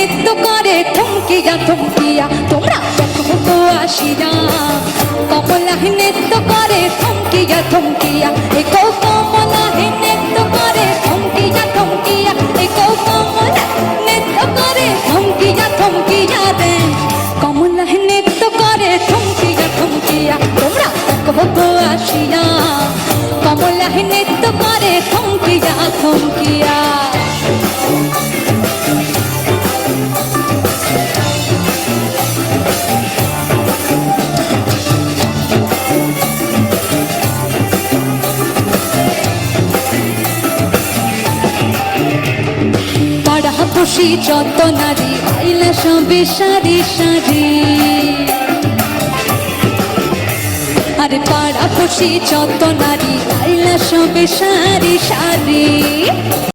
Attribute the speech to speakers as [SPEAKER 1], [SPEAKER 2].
[SPEAKER 1] নৃত্য করে থমকিয়া থমকিয়া, তোমরা দেখো গো আসিয়া। কমলাহে নৃত্য করে থমকিয়া থমকিয়া, একো কমলাহে নৃত্য করে থমকিয়া থমকিয়া, একো কমলা নৃত্য করে থমকিয়া থমকিয়া রে। কমলাহে নৃত্য করে থমকিয়া থমকিয়া, তোমরা দেখো গো আসিয়া। কমলাহে নৃত্য করে থমকিয়া থমকিয়া। খুশি যত নারী আইলা সবে সারি সারি, আরে পাড়া খুশি যত নারী আইলা সবে সারি সারি।